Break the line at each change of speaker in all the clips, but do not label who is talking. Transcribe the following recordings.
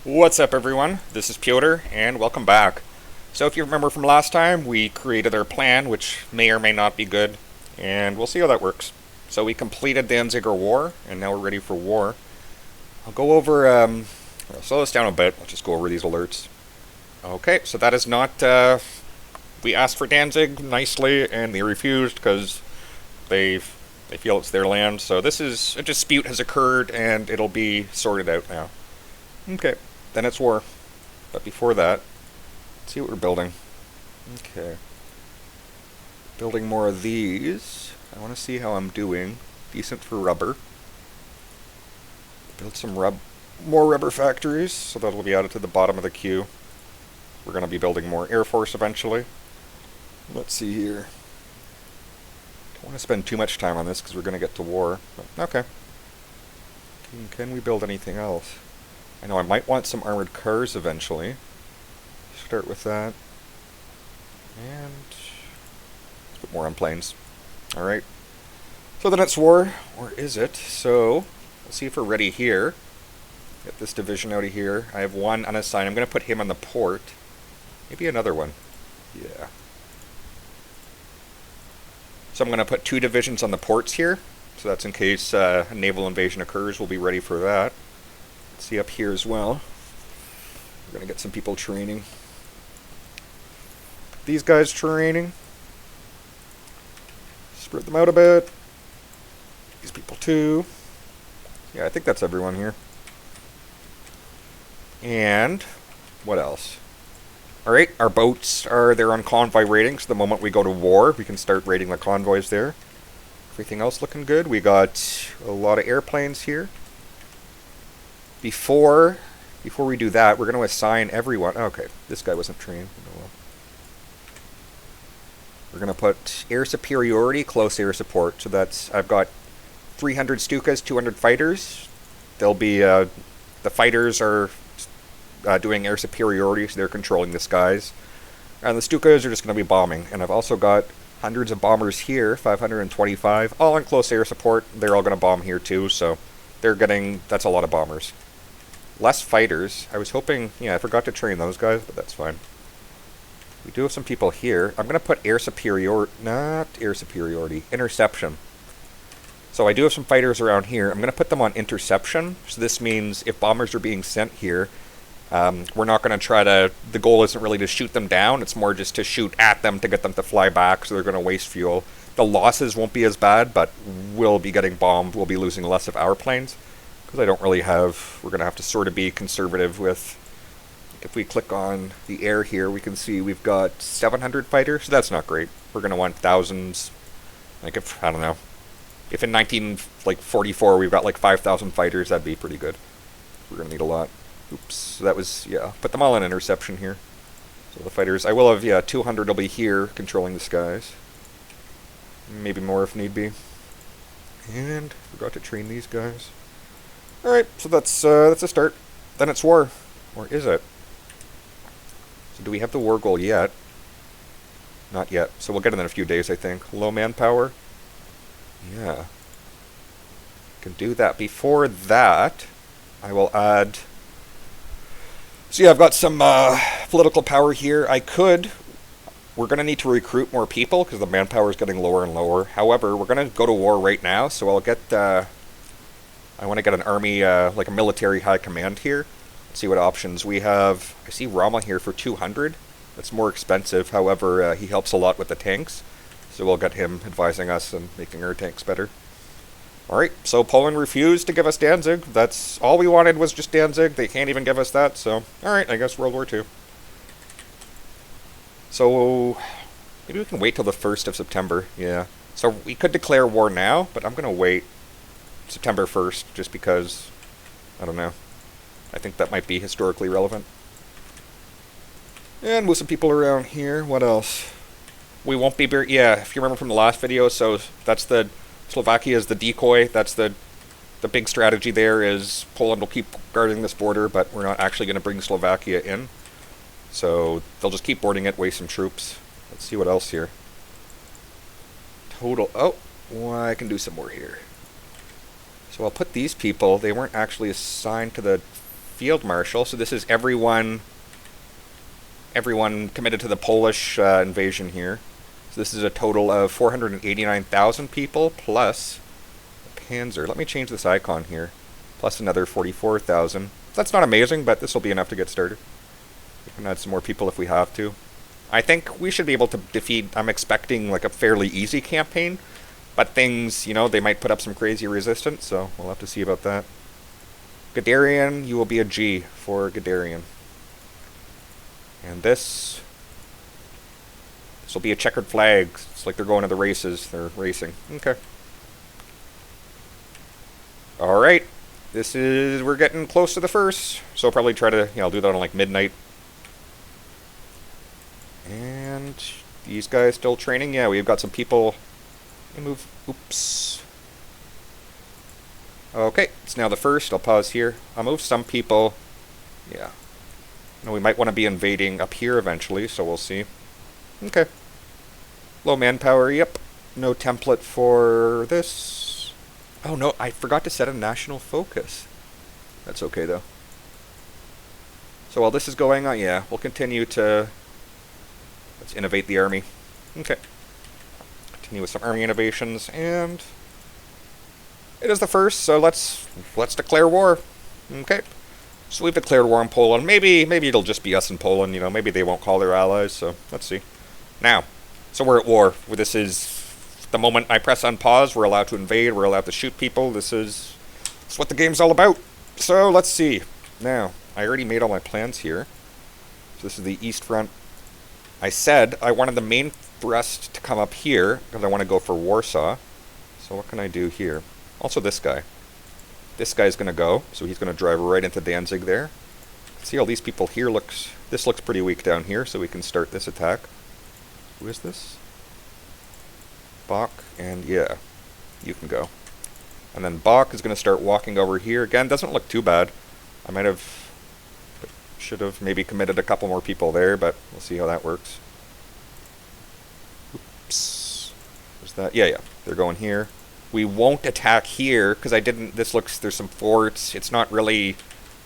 What's up, everyone? This is Piotr, and welcome back. So if you remember from last time, we created our plan, which may or may not be good, and we'll see how that works. So we completed the Danziger War, and now we're ready for war. I'll go over, I'll slow this down a bit. I'll just go over these alerts. Okay, so that is not, we asked for Danzig nicely, and they refused because they feel it's their land. So this is, a dispute has occurred, and it'll be sorted out now. Okay. Then it's war. But before that, let's see what we're building. Okay. Building more of these. I want to see how I'm doing. Decent for rubber. Build some more rubber factories, so that'll be added to the bottom of the queue. We're going to be building more Air Force eventually. Let's see here. Don't want to spend too much time on this because we're going to get to war. But okay. Can we build anything else? I know I might want some armored cars eventually. Start with that. And let's put more on planes. Alright. So then it's war. Or is it? So, let's see if we're ready here. Get this division out of here. I have one unassigned. I'm going to put him on the port. Maybe another one. Yeah. So I'm going to put 2 divisions on the ports here. So that's in case a naval invasion occurs. We'll be ready for that. See up here as well. We're going to get some people training. These guys training. Spread them out a bit. These people too. Yeah, I think that's everyone here. And what else? Alright, our boats they're on convoy rating, so the moment we go to war, we can start raiding the convoys there. Everything else looking good. We got a lot of airplanes here. Before we do that, we're going to assign everyone. Okay, this guy wasn't trained. Oh, well. We're going to put air superiority, close air support. So that's, I've got 300 Stukas, 200 fighters. They'll be, the fighters are doing air superiority, so they're controlling the skies. And the Stukas are just going to be bombing. And I've also got hundreds of bombers here, 525, all in close air support. They're all going to bomb here too, so they're getting, that's a lot of bombers. Less fighters. I was hoping, yeah, I forgot to train those guys, but that's fine. We do have some people here. I'm going to put not air superiority, interception. So I do have some fighters around here. I'm going to put them on interception. So this means if bombers are being sent here, we're not going to try to, the goal isn't really to shoot them down. It's more just to shoot at them to get them to fly back, so they're going to waste fuel. The losses won't be as bad, but we'll be getting bombed. We'll be losing less of our planes. Because I don't really have, we're going to have to sort of be conservative with, if we click on the air here, we can see we've got 700 fighters, so that's not great. We're going to want thousands, like if, I don't know, if in 1944 we've got like 5,000 fighters, that'd be pretty good. We're going to need a lot. Oops, that was, yeah, put them all in interception here. So the fighters, I will have, yeah, 200 will be here controlling the skies. Maybe more if need be. And forgot to train these guys. Alright, so that's a start. Then it's war. Or is it? So do we have the war goal yet? Not yet. So we'll get it in a few days, I think. Low manpower? Yeah. Can do that. Before that, I will add... So yeah, I've got some political power here. We're going to need to recruit more people because the manpower is getting lower and lower. However, we're going to go to war right now, so I'll get... I want to get an army, like a military high command here. Let's see what options we have. I see Rama here for 200. That's more expensive. However, he helps a lot with the tanks. So we'll get him advising us and making our tanks better. Alright, so Poland refused to give us Danzig. That's all we wanted was just Danzig. They can't even give us that, so... Alright, I guess World War II. So... Maybe we can wait till the 1st of September. Yeah. So we could declare war now, but I'm going to wait September 1st, just because, I don't know, I think that might be historically relevant. And move some people around here. What else? We won't be, yeah, if you remember from the last video, so that's the, Slovakia is the decoy, that's the big strategy there is Poland will keep guarding this border, but we're not actually going to bring Slovakia in. So they'll just keep boarding it, waste some troops. Let's see what else here. Total, oh, well, I can do some more here. So I'll put these people, they weren't actually assigned to the field marshal. So this is everyone committed to the Polish invasion here. So this is a total of 489,000 people plus Panzer. Let me change this icon here. Plus another 44,000. That's not amazing, but this will be enough to get started. We can add some more people if we have to. I think we should be able to defeat... I'm expecting like a fairly easy campaign. But things, you know, they might put up some crazy resistance, so we'll have to see about that. Guderian, you will be a G for Guderian. And this will be a checkered flag. It's like they're going to the races. They're racing. Okay. Alright. We're getting close to the first. So I'll probably try to, I'll do that on like midnight. And these guys still training? Yeah, we've got some people. Let me move. Oops. Okay, it's now the first. I'll pause here. I'll move some people. Yeah. We might want to be invading up here eventually, so we'll see. Okay. Low manpower, yep. No template for this. Oh no, I forgot to set a national focus. That's okay though. So while this is going on, yeah, we'll continue to... Let's innovate the army. Okay. Continue with some army innovations, and... It is the first, so let's declare war. Okay. So we've declared war on Poland. Maybe it'll just be us in Poland, maybe they won't call their allies, so let's see. Now, so we're at war. This is the moment I press on pause, we're allowed to invade, we're allowed to shoot people. This is what the game's all about. So let's see. Now, I already made all my plans here. So this is the East Front. I said I wanted the main thrust to come up here, because I want to go for Warsaw. So what can I do here? Also this guy. This guy's going to go, so he's going to drive right into Danzig there. See all these people here this looks pretty weak down here, so we can start this attack. Who is this? Bach, and yeah, you can go. And then Bach is going to start walking over here. Again, doesn't look too bad. Should have maybe committed a couple more people there, but we'll see how that works. Oops. Where's that? Yeah, they're going here. We won't attack here, because there's some forts. It's not really...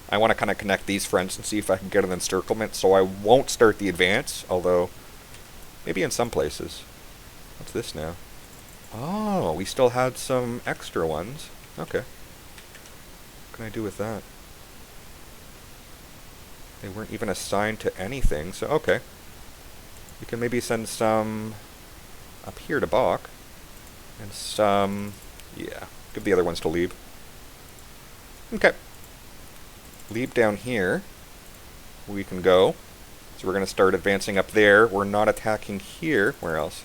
I want to kind of connect these fronts and see if I can get an encirclement, so I won't start the advance, although maybe in some places. What's this now? Oh, we still had some extra ones. Okay. What can I do with that? They weren't even assigned to anything, so okay. We can maybe send some up here to Bach. And some... yeah, give the other ones to Lieb. Okay. Lieb down here. We can go. So we're going to start advancing up there. We're not attacking here. Where else?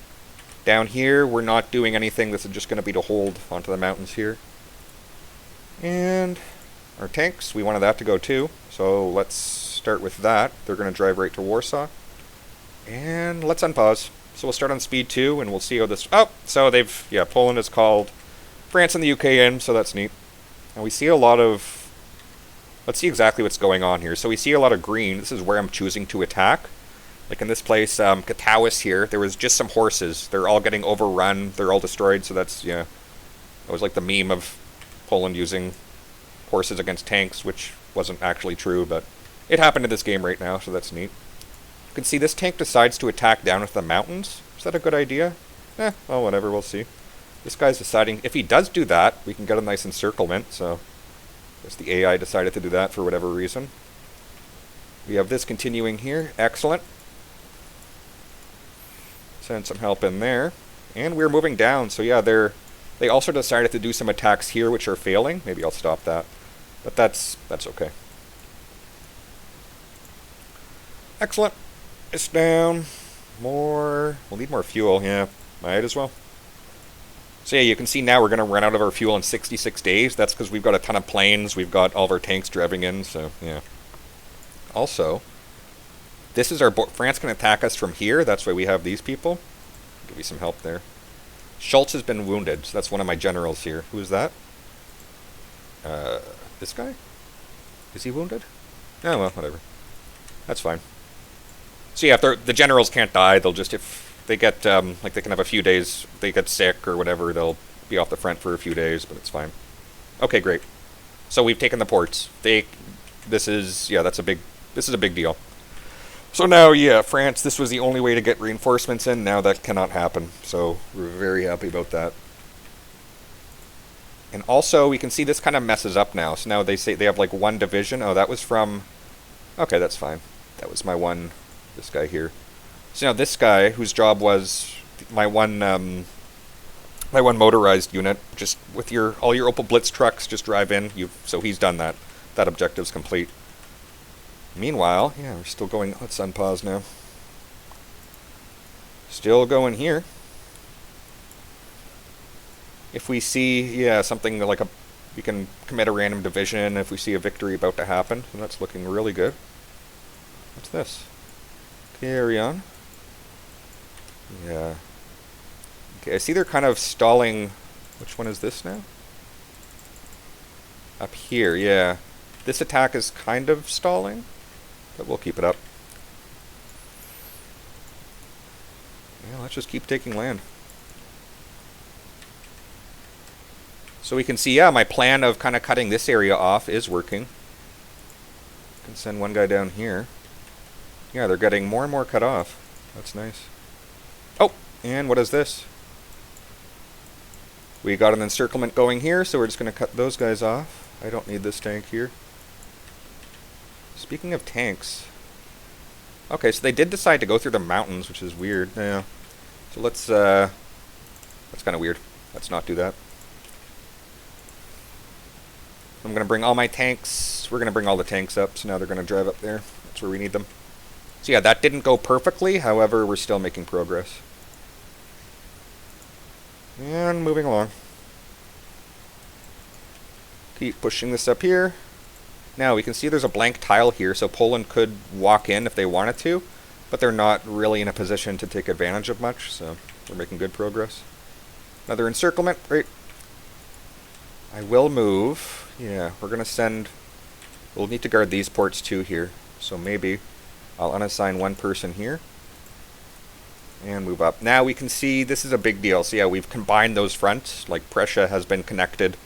Down here, we're not doing anything. This is just going to be to hold onto the mountains here. And our tanks, we wanted that to go too. So let's start with that. They're going to drive right to Warsaw. And let's unpause. So we'll start on speed 2, and we'll see how this... Oh, so Poland has called France and the UK in, so that's neat. And we see a lot of... Let's see exactly what's going on here. So we see a lot of green. This is where I'm choosing to attack. Like in this place, Katowice here, there was just some horses. They're all getting overrun. They're all destroyed, so that's, That was like the meme of Poland using horses against tanks, which wasn't actually true, but it happened in this game right now, so that's neat. You can see this tank decides to attack down into the mountains. Is that a good idea? Well, whatever, we'll see. This guy's deciding, if he does do that, we can get a nice encirclement, so I guess the AI decided to do that for whatever reason. We have this continuing here. Excellent. Send some help in there. And we're moving down, so yeah, they also decided to do some attacks here which are failing. Maybe I'll stop that. But that's okay. Excellent. It's down. More. We'll need more fuel, yeah. Might as well. So yeah, you can see now we're going to run out of our fuel in 66 days. That's because we've got a ton of planes. We've got all of our tanks driving in, so yeah. Also, this is our... France can attack us from here. That's why we have these people. Give you some help there. Schultz has been wounded, so that's one of my generals here. Who is that? This guy? Is he wounded? Oh, well, whatever. That's fine. So yeah, if the generals can't die, they'll just, if they get, they can have a few days, they get sick or whatever, they'll be off the front for a few days, but it's fine. Okay, great. So we've taken the ports. this is, yeah, this is a big deal. So now, yeah, France, this was the only way to get reinforcements in. Now that cannot happen. So we're very happy about that. And also, we can see this kind of messes up now. So now they say they have like one division. Oh, that was from... Okay, that's fine. That was this guy here. So now this guy, whose job was my one motorized unit, just with all your Opel Blitz trucks, just drive in. So he's done that. That objective's complete. Meanwhile, yeah, we're still going. Let's unpause now. Still going here. If we see, yeah, something like we can commit a random division if we see a victory about to happen. So that's looking really good. What's this? Carry on. Yeah. Okay, I see they're kind of stalling. Which one is this now? Up here, yeah. This attack is kind of stalling, but we'll keep it up. Yeah, let's just keep taking land. So we can see, yeah, my plan of kind of cutting this area off is working. I can send one guy down here. Yeah, they're getting more and more cut off. That's nice. Oh, and what is this? We got an encirclement going here, so we're just going to cut those guys off. I don't need this tank here. Speaking of tanks... Okay, so they did decide to go through the mountains, which is weird. Yeah. So let's, that's kind of weird. Let's not do that. I'm going to bring all my tanks. We're going to bring all the tanks up, so now they're going to drive up there. That's where we need them. So yeah, that didn't go perfectly. However, we're still making progress. And moving along. Keep pushing this up here. Now we can see there's a blank tile here, so Poland could walk in if they wanted to, but they're not really in a position to take advantage of much, so we're making good progress. Another encirclement, great. I will move. Yeah, we're going to send... We'll need to guard these ports too here, so maybe I'll unassign one person here. And move up. Now we can see this is a big deal. So yeah, we've combined those fronts. Like Prussia has been connected.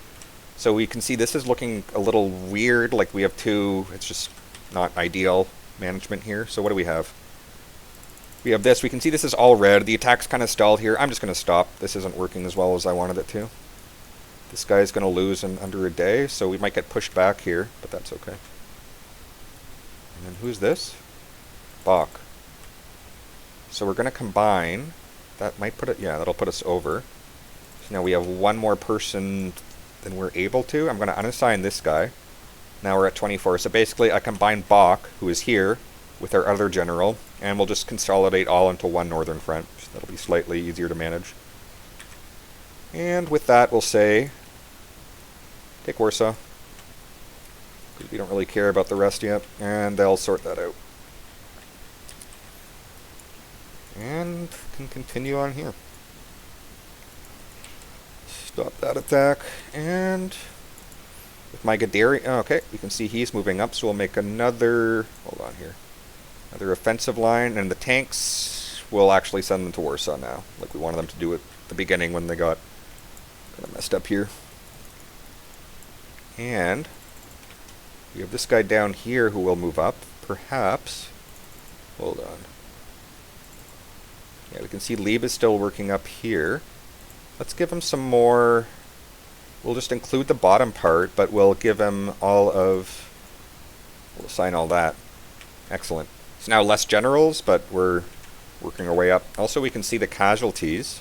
So we can see this is looking a little weird. Like we have two, it's just not ideal management here. So what do we have? We have this. We can see this is all red. The attack's kind of stalled here. I'm just going to stop. This isn't working as well as I wanted it to. This guy's going to lose in under a day, so we might get pushed back here, but that's okay. And then who's this? Bach. So we're going to combine. That might put it, yeah, that'll put us over. So now we have one more person than we're able to. I'm going to unassign this guy. Now we're at 24. So basically I combine Bach, who is here, with our other general, and we'll just consolidate all into one northern front. So that'll be slightly easier to manage. And with that, we'll say, take Warsaw. Because we don't really care about the rest yet, and they'll sort that out. And can continue on here. Stop that attack, and with my Guderian, okay, you can see he's moving up, so we'll make another, hold on here, another offensive line, and the tanks, we'll actually send them to Warsaw now, like we wanted them to do at the beginning when they got kind of messed up here. And we have this guy down here who will move up, perhaps, hold on. Yeah, we can see Lieb is still working up here. Let's give him some more... We'll just include the bottom part, but we'll give him all of... We'll assign all that. Excellent. So now less generals, but we're working our way up. Also, we can see the casualties.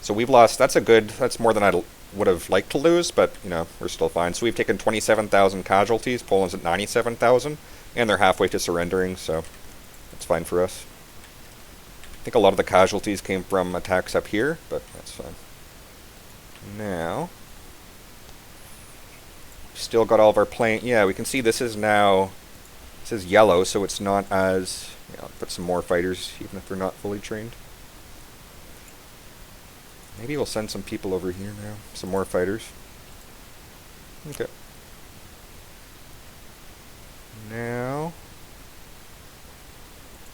So we've lost... That's more than I would have liked to lose, but, you know, we're still fine. So we've taken 27,000 casualties. Poland's at 97,000, and they're halfway to surrendering, so that's fine for us. I think a lot of the casualties came from attacks up here, but that's fine. Now, still got all of our plane. Yeah, we can see this is now, this is yellow, so it's not as, you know, put some more fighters, even if they're not fully trained. Maybe we'll send some people over here now, some more fighters. Okay. Now...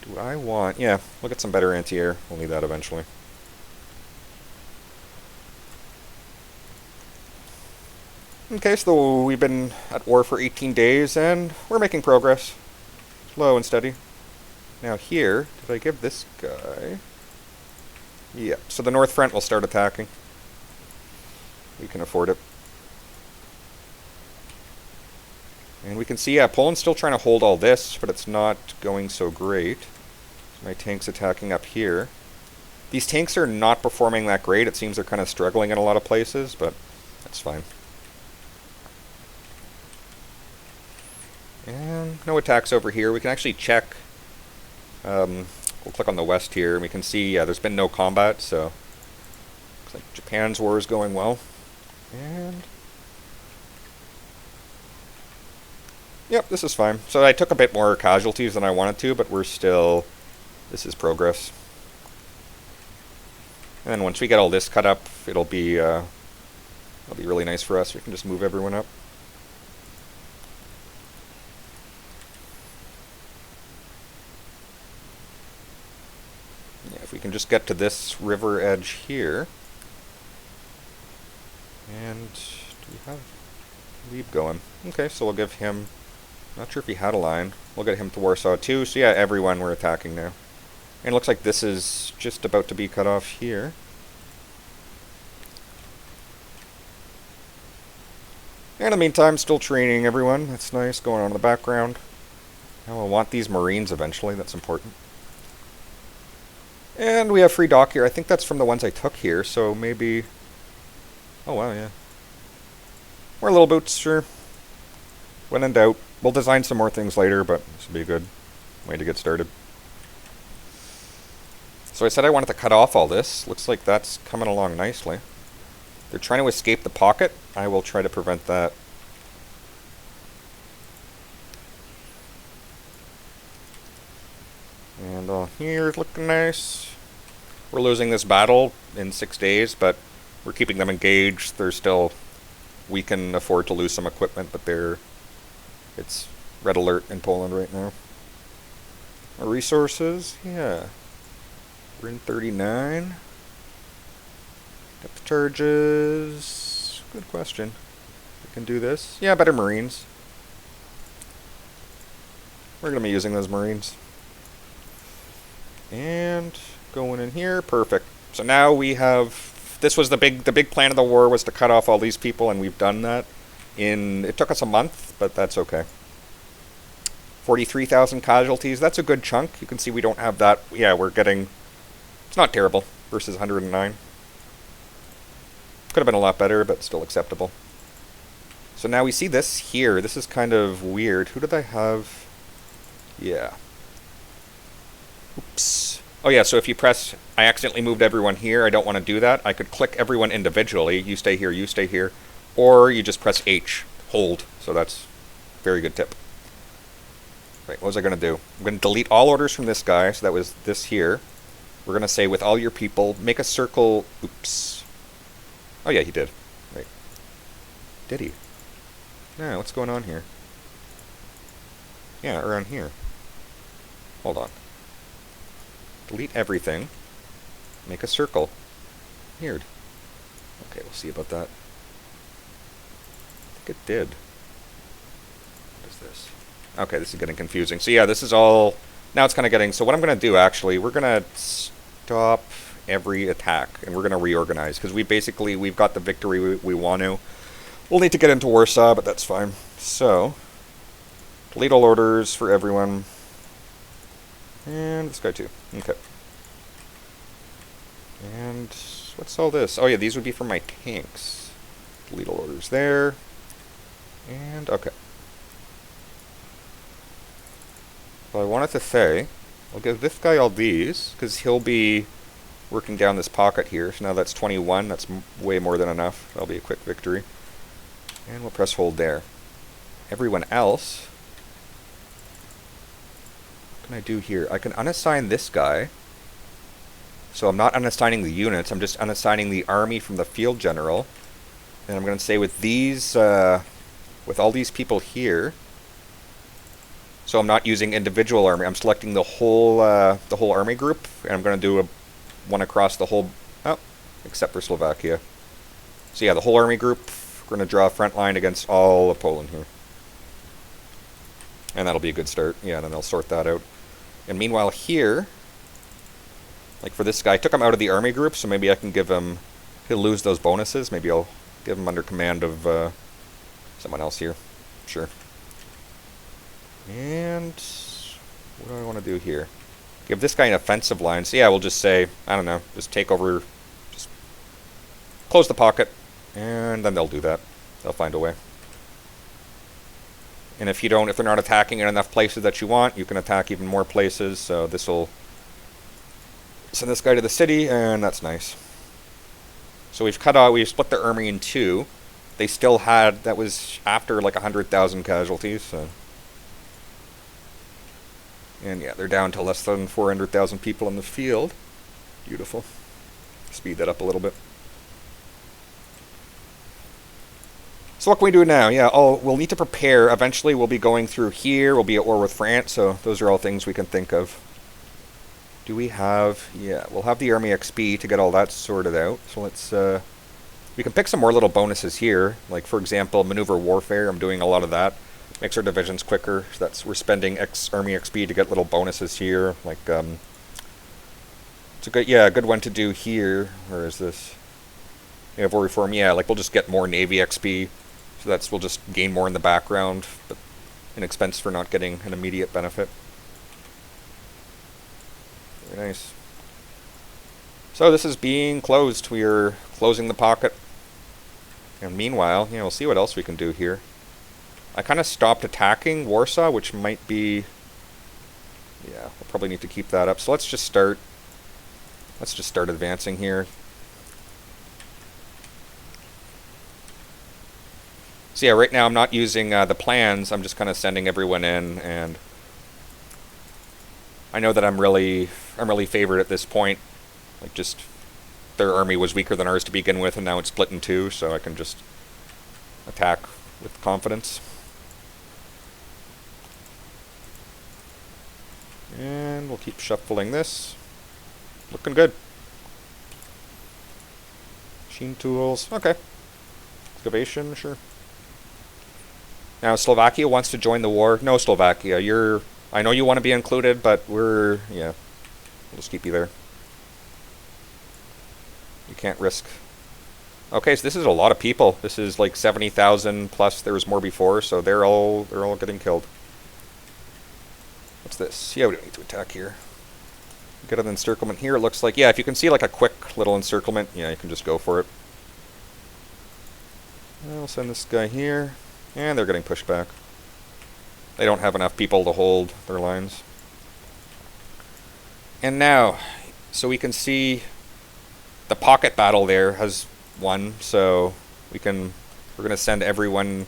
do I want... Yeah, we'll get some better anti-air. We'll need that eventually. Okay, so we've been at war for 18 days, and we're making progress. Slow and steady. Now here, did I give this guy... Yeah, so the North Front will start attacking. We can afford it. And we can see, yeah, Poland's still trying to hold all this, but it's not going so great. My tank's attacking up here. These tanks are not performing that great. It seems they're kind of struggling in a lot of places, but that's fine. And no attacks over here. We can actually check. We'll click on the west here, and we can see, yeah, there's been no combat, so looks like Japan's war is going well. And yep, this is fine. So I took a bit more casualties than I wanted to, but we're still... This is progress. And then once we get all this cut up, it'll be really nice for us. We can just move everyone up. Yeah, if we can just get to this river edge here. And do we have Leeb going? Okay, so we'll give him... Not sure if he had a line. We'll get him to Warsaw too. So yeah, everyone we're attacking now. And it looks like this is just about to be cut off here. And in the meantime, still training everyone. That's nice going on in the background. Now we'll want these Marines eventually. That's important. And we have free dock here. I think that's from the ones I took here, so maybe... Oh wow, yeah. More little boots, sure. When in doubt. We'll design some more things later, but this will be a good way to get started. So I said I wanted to cut off all this. Looks like that's coming along nicely. They're trying to escape the pocket. I will try to prevent that. And here's looking nice. We're losing this battle in 6 days, but we're keeping them engaged. They're still... We can afford to lose some equipment, but it's red alert in Poland right now. Our resources, yeah. We're in 39. Depth charges. Good question. We can do this. Yeah, better Marines. We're going to be using those Marines. And going in here. Perfect. So now we have... This was the big plan of the war, was to cut off all these people, and we've done that. It took us a month, but that's okay. 43,000 casualties. That's a good chunk. You can see we don't have that. Yeah, we're getting... It's not terrible versus 109. Could have been a lot better, but still acceptable. So now we see this here. This is kind of weird. Who did I have? Yeah. Oops. Oh yeah, so if you press... I accidentally moved everyone here. I don't want to do that. I could click everyone individually. You stay here, you stay here. Or you just press H. Hold. So that's a very good tip. Right, what was I going to do? I'm going to delete all orders from this guy. So that was this here. We're going to say, with all your people, make a circle... Oops. Oh yeah, he did. Right. Did he? No, what's going on here? Yeah, around here. Hold on. Delete everything. Make a circle. Weird. Okay, we'll see about that. I think it did. What is this? Okay, this is getting confusing. So yeah, this is all... Now it's kind of getting... So what I'm going to do, actually, we're going to stop every attack, and we're going to reorganize, because we've got the victory we want to. We'll need to get into Warsaw, but that's fine. So, delete all orders for everyone. And this guy too. Okay. And what's all this? Oh yeah, these would be for my tanks. Delete all orders there. And, okay. Well, I wanted to say, I'll give this guy all these, because he'll be working down this pocket here. So now that's 21. That's way more than enough. That'll be a quick victory. And we'll press hold there. Everyone else... What can I do here? I can unassign this guy. So I'm not unassigning the units. I'm just unassigning the army from the field general. And I'm going to say with these... with all these people here... So I'm not using individual army. I'm selecting the whole army group, and I'm going to do one across the whole... Oh, except for Slovakia. So yeah, the whole army group We're going to draw a front line against all of Poland here. And that'll be a good start. Yeah, then they'll sort that out. And meanwhile here, like for this guy, I took him out of the army group, so maybe I can give him... He'll lose those bonuses. Maybe I'll give him under command of someone else here. Sure. And what do I want to do here? Give this guy an offensive line. So yeah, we'll just say, I don't know, just take over, just close the pocket, and then they'll do that. They'll find a way. And if they're not attacking in enough places that you want, you can attack even more places. So this will send this guy to the city, and that's nice. So we've split the army in two. They still had, that was after like 100,000 casualties, so. And yeah, they're down to less than 400,000 people in the field. Beautiful. Speed that up a little bit. So what can we do now? Yeah, we'll need to prepare. Eventually we'll be going through here. We'll be at war with France, so those are all things we can think of. Do we have... Yeah, we'll have the Army XP to get all that sorted out. So let's... we can pick some more little bonuses here. Like, for example, Maneuver Warfare. I'm doing a lot of that. Makes our divisions quicker. So we're spending Army XP to get little bonuses here. Like, it's a good one to do here. Where is this? Naval Reform. Yeah, like we'll just get more Navy XP. So we'll just gain more in the background, but an expense for not getting an immediate benefit. Very nice. So this is being closed. We are closing the pocket. And meanwhile, we'll see what else we can do here. I kind of stopped attacking Warsaw, which might be... Yeah, we'll probably need to keep that up. So let's just start advancing here. So yeah, right now I'm not using the plans. I'm just kind of sending everyone in, and I know that I'm really favored at this point. Like, just their army was weaker than ours to begin with, and now it's split in two, so I can just attack with confidence. And we'll keep shuffling this. Looking good. Machine tools. Okay. Excavation, sure. Now, Slovakia wants to join the war. No, Slovakia, I know you want to be included, but we'll just keep you there. You can't risk. Okay, so this is a lot of people. This is like 70,000 plus. There was more before, so they're all getting killed. What's this? Yeah, we don't need to attack here. Get an encirclement here. It looks like, yeah, if you can see like a quick little encirclement, yeah, you can just go for it. I'll send this guy here. And they're getting pushed back. They don't have enough people to hold their lines. And now, so we can see the pocket battle there has won. So we're going to send them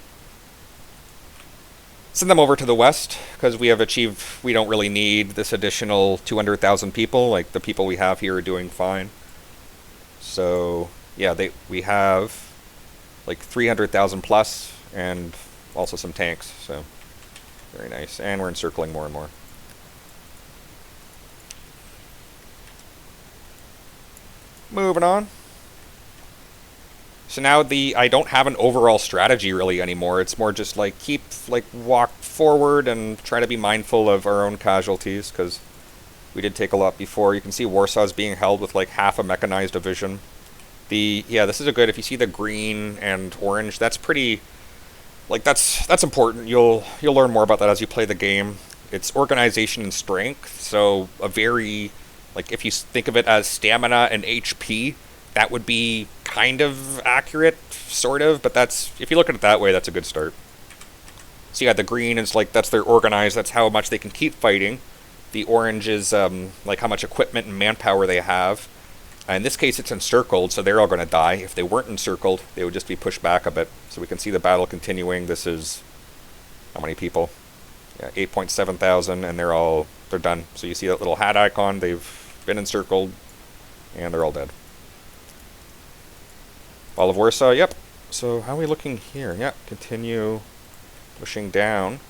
over to the west, because we have achieved, we don't really need this additional 200,000 people. Like, the people we have here are doing fine. So yeah, we have like 300,000 plus. And also some tanks, so very nice. And we're encircling more and more. Moving on. So now I don't have an overall strategy really anymore. It's more just like walk forward and try to be mindful of our own casualties, because we did take a lot before. You can see Warsaw's being held with like half a mechanized division. This is a good, if you see the green and orange, that's pretty... Like, that's important. You'll learn more about that as you play the game. It's organization and strength, so a very, like, if you think of it as stamina and HP, that would be kind of accurate, sort of, but if you look at it that way, that's a good start. So yeah, the green is like, that's their organized, that's how much they can keep fighting. The orange is like how much equipment and manpower they have. In this case, it's encircled, so they're all going to die. If they weren't encircled, they would just be pushed back a bit. So we can see the battle continuing. This is... how many people? Yeah, 8.7 thousand, and they're done. So you see that little hat icon, they've been encircled, and they're all dead. Fall of Warsaw, yep. So how are we looking here? Yeah, continue pushing down.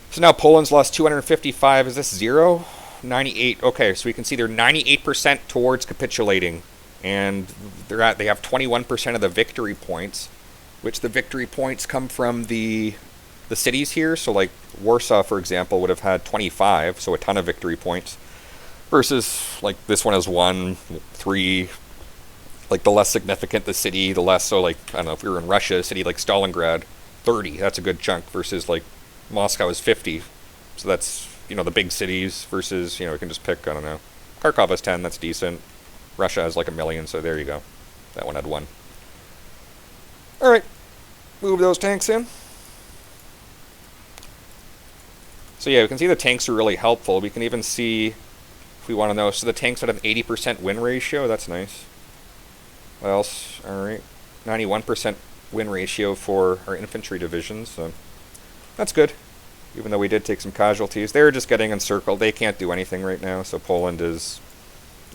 So now Poland's lost 255. Is this 0? 98. Okay, so we can see they're 98% towards capitulating. and they have 21% of the victory points, which the victory points come from the cities here. So like Warsaw, for example, would have had 25, so a ton of victory points, versus like this one has 1, 3. Like the less significant the city, the less. So like, I don't know, if we were in Russia, a city like Stalingrad, 30, that's a good chunk, versus like Moscow is 50. So that's, the big cities versus, we can just pick, I don't know, Kharkov has 10, that's decent. Russia has like 1 million, so there you go. That one had 1. Alright, move those tanks in. So yeah, we can see the tanks are really helpful. We can even see, if we want to know, so the tanks had an 80% win ratio, that's nice. What else? Alright, 91% win ratio for our infantry divisions, so that's good. Even though we did take some casualties. They're just getting encircled. They can't do anything right now, so Poland is,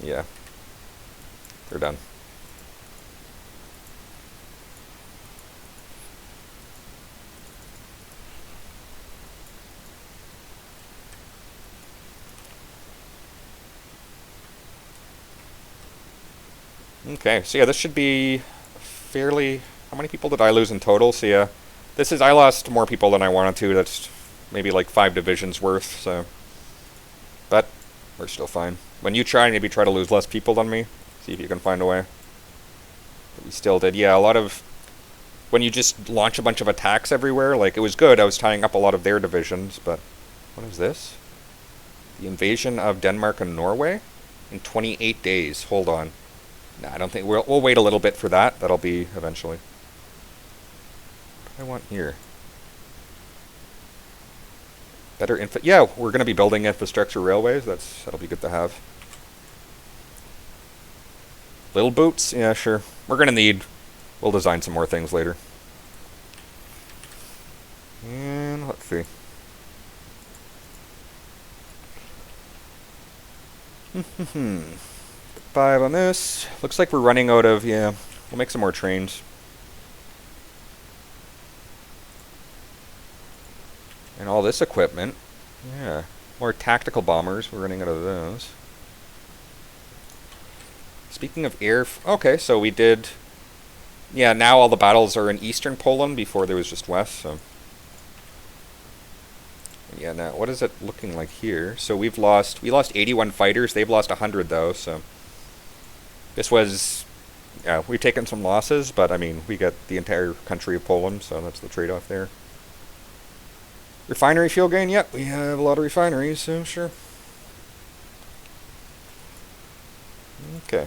yeah, they're done. Okay, so yeah, this should be fairly... How many people did I lose in total? So yeah, I lost more people than I wanted to. That's maybe like 5 divisions worth, so... But, we're still fine. When you maybe try to lose less people than me. See if you can find a way. But we still did. Yeah, a lot of... When you just launch a bunch of attacks everywhere, like, it was good. I was tying up a lot of their divisions, but... What is this? The invasion of Denmark and Norway? In 28 days. Hold on. Nah, I don't think... We'll wait a little bit for that. That'll be eventually. What do I want here? Better yeah, we're going to be building infrastructure railways. That'll be good to have. Little boots? Yeah, sure. We're going to need... We'll design some more things later. And let's see. 5 on this. Looks like we're running out of... Yeah, we'll make some more trains. And all this equipment. Yeah. More tactical bombers. We're running out of those. Speaking of air... Okay, so we did... Yeah, now all the battles are in eastern Poland. Before there was just west, so... Yeah, now, what is it looking like here? So we lost 81 fighters. They've lost 100, though, so... This was... Yeah, we've taken some losses, but, I mean, we got the entire country of Poland, so that's the trade-off there. Refinery fuel gain? Yep, we have a lot of refineries, so sure. Okay.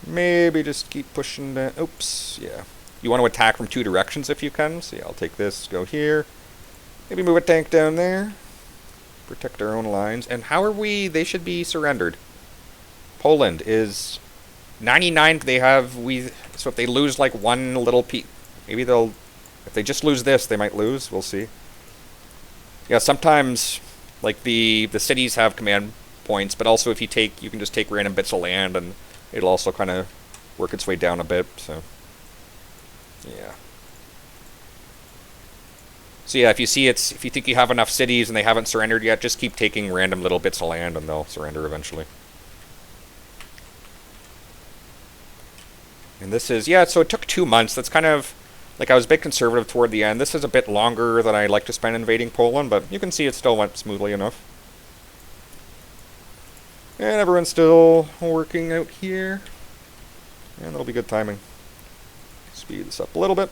Maybe just keep pushing that. Oops, yeah. You want to attack from 2 directions if you can. So yeah, I'll take this, go here. Maybe move a tank down there. Protect our own lines. And how are we? They should be surrendered. Poland is 99. They have... So if they lose like one little piece... Maybe they'll... If they just lose this, they might lose. We'll see. Yeah, sometimes, like, the cities have command points, but also if you can just take random bits of land, and it'll also kind of work its way down a bit, so... Yeah. So yeah, if you think you have enough cities and they haven't surrendered yet, just keep taking random little bits of land, and they'll surrender eventually. And this is... Yeah, so it took 2 months. That's kind of... Like, I was a bit conservative toward the end. This is a bit longer than I like to spend invading Poland, but you can see it still went smoothly enough. And everyone's still working out here. And that'll be good timing. Speed this up a little bit.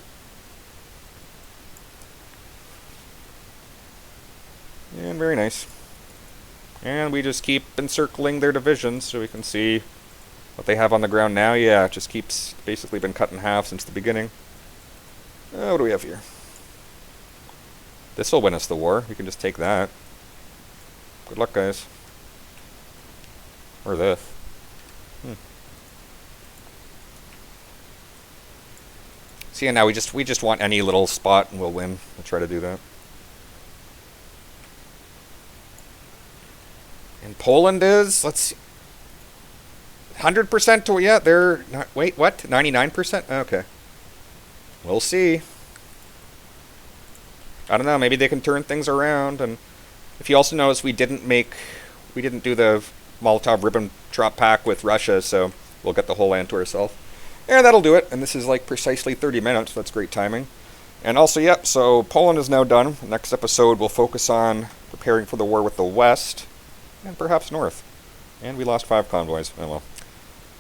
And very nice. And we just keep encircling their divisions so we can see what they have on the ground now. Yeah, it just keeps basically been cut in half since the beginning. What do we have here? This will win us the war. We can just take that. Good luck, guys. Or this. So yeah, now we just want any little spot and we'll win. We'll try to do that. And Poland is, let's see, 100% to... Yeah, they're... Not, wait, what? 99%? Okay. We'll see. I don't know, maybe they can turn things around. And if you also notice, we didn't do the Molotov Ribbentrop Pact with Russia, so we'll get the whole land to ourselves. And that'll do it. And this is like precisely 30 minutes. That's great timing. And also, yep, so Poland is now done. Next episode, we'll focus on preparing for the war with the West and perhaps North. And we lost 5 convoys. Oh well.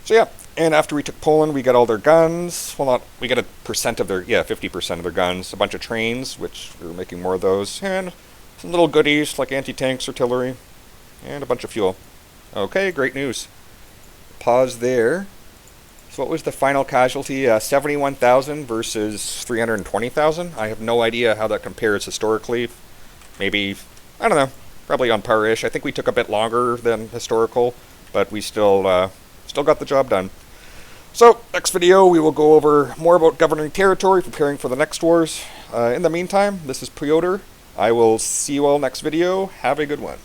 So yeah, and after we took Poland, we got all their guns. Well, not, we got a percent of their, 50% of their guns. A bunch of trains, which we were making more of those. And some little goodies like anti-tanks, artillery, and a bunch of fuel. Okay, great news. Pause there. So what was the final casualty? 71,000 versus 320,000? I have no idea how that compares historically. Maybe, I don't know, probably on par-ish. I think we took a bit longer than historical, but we still got the job done. So, next video we will go over more about governing territory, preparing for the next wars. In the meantime, this is Piotr. I will see you all next video. Have a good one.